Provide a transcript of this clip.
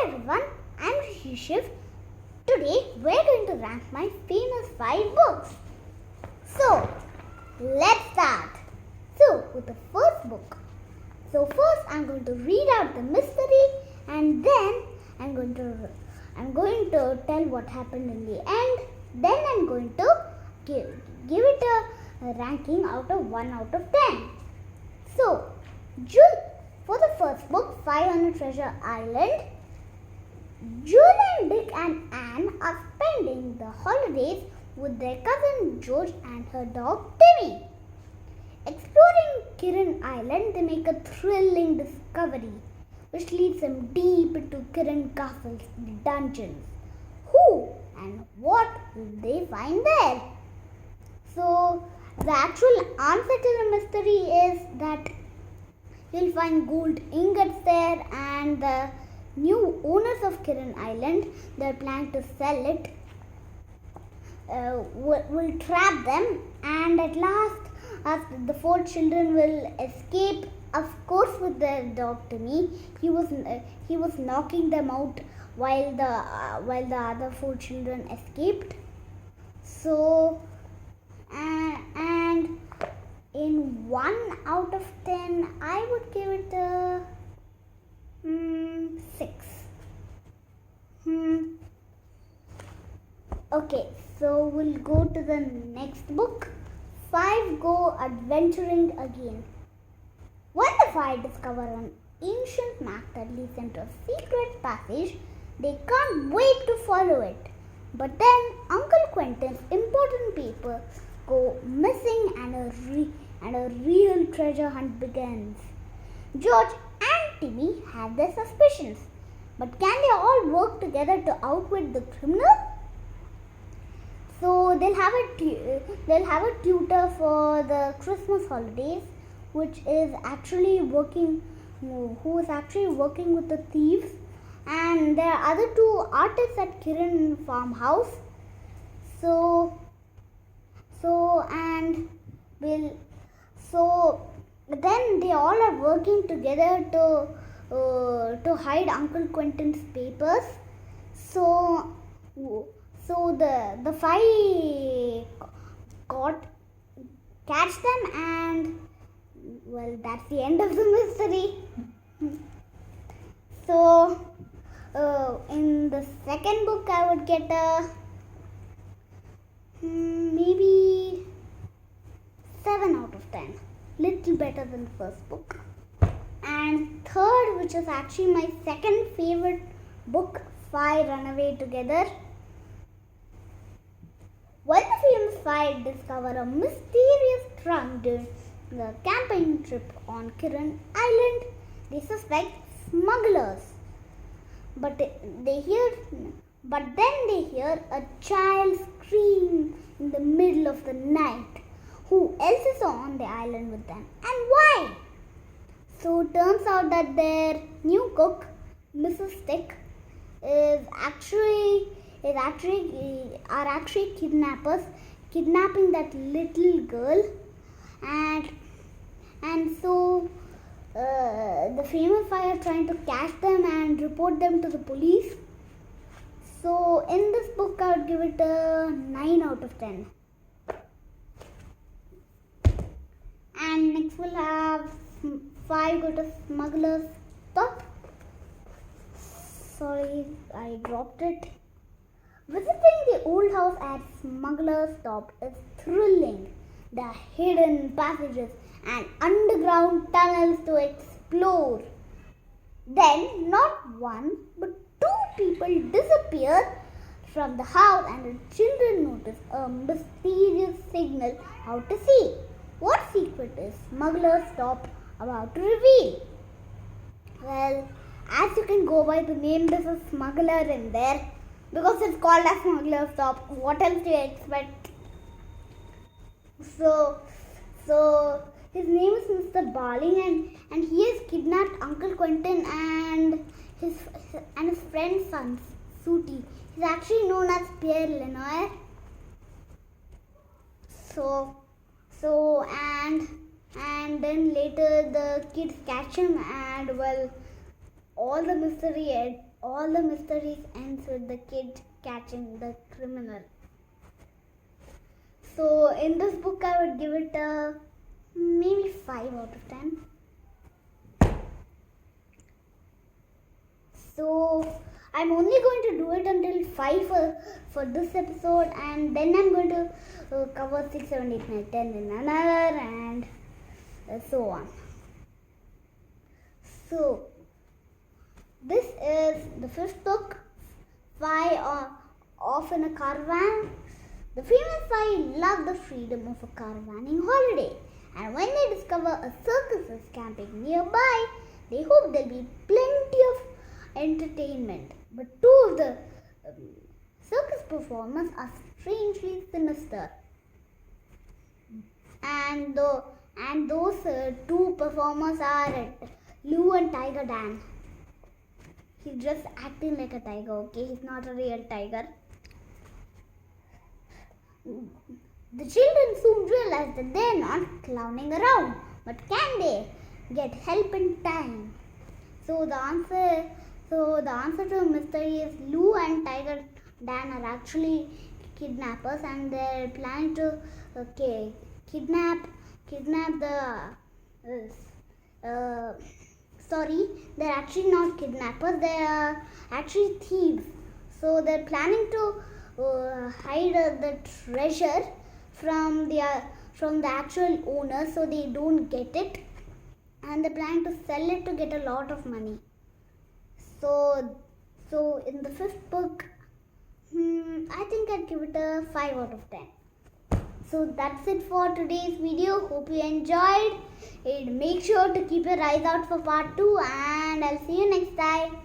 everyone, I'm RishiShiv. Today we're going to rank my famous 5 books. So, let's start. So, with the first book. So first I'm going to read out the mystery and then I'm going to tell what happened in the end. Then I'm going to give it a ranking out of 1 out of 10. So, for the first book, 5 on a Treasure Island, Jewel and Dick and Anne are spending the holidays with their cousin George and her dog Timmy. Exploring Kiran Island, they make a thrilling discovery which leads them deep into Kiran Castle's dungeons. Who and what will they find there? So, the actual answer to the mystery is that you'll find gold ingots there, and the new owners of Kiran Island, they're planning to sell it, will trap them, and at last the 4 children will escape, of course with their dog Timmy. He was knocking them out while the other 4 children escaped. So and in 1 out of 10 I would give it a 6. Okay, so we'll go to the next book. 5 go adventuring again. When the 5 discover an ancient map that leads them to a secret passage, they can't wait to follow it. But then Uncle Quentin's important papers go missing and a real treasure hunt begins. George and Timmy have their suspicions, but can they all work together to outwit the criminal? So they'll have a tutor for the Christmas holidays, who is actually working with the thieves, and there are other 2 artists at Kiran farmhouse. Then they all are working together to hide Uncle Quentin's papers. So the 5 catch them, and well, that's the end of the mystery. So in the second book I would get a maybe 7 out of 10. Little better than the first book. And third, which is actually my second favorite book, 5 run away together. When the famous 5 discover a mysterious trunk during the camping trip on Kiran Island, they suspect smugglers. But then they hear a child scream in the middle of the night. Who else is on the island with them, and why? So it turns out that their new cook, Mrs. Stick, are actually kidnappers, kidnapping that little girl, and so the famous 5 are trying to catch them and report them to the police. So in this book I would give it a 9 out of 10. And next we'll have 5 go to Smuggler's Stop. Sorry, I dropped it. Visiting the old house at Smuggler's Stop is thrilling. There are hidden passages and underground tunnels to explore. Then, not 1 but 2 people disappear from the house, and the children notice a mysterious signal out to sea. What secret is Smuggler's Stop about to reveal? Well, as you can go by the name, there's a smuggler in there, because it's called a Smuggler's Stop. What else do you expect? So his name is Mr. Barling, and he has kidnapped Uncle Quentin and his friend's son, Sooty. He's actually known as Pierre Lenoir. And then later the kids catch him, and well, all the mystery all the mysteries ends with the kid catching the criminal. So in this book I would give it a maybe 5 out of 10. So I'm only going to do it until 5 for this episode, and then I'm going to cover 6, 7, 8, 9, 10 in another, and so on. So this is the 5th book, Five Off in a Caravan. The female five love the freedom of a caravanning holiday, and when they discover a circus is camping nearby, they hope there'll be plenty of entertainment. But 2 of the circus performers are strangely sinister, and those 2 performers are Lou and Tiger Dan. He's just acting like a tiger, okay? He's not a real tiger. The children soon realize that they're not clowning around, but can they get help in time? So the answer to the mystery is Lou and Tiger Dan are actually kidnappers, and they're planning to kidnap the they're actually not kidnappers, they are actually thieves. So they're planning to hide the treasure from the actual owner, so they don't get it, and they're planning to sell it to get a lot of money. So in the 5th book, I think I'd give it a 5 out of 10. So that's it for today's video. Hope you enjoyed it. Make sure to keep your eyes out for part 2, and I'll see you next time.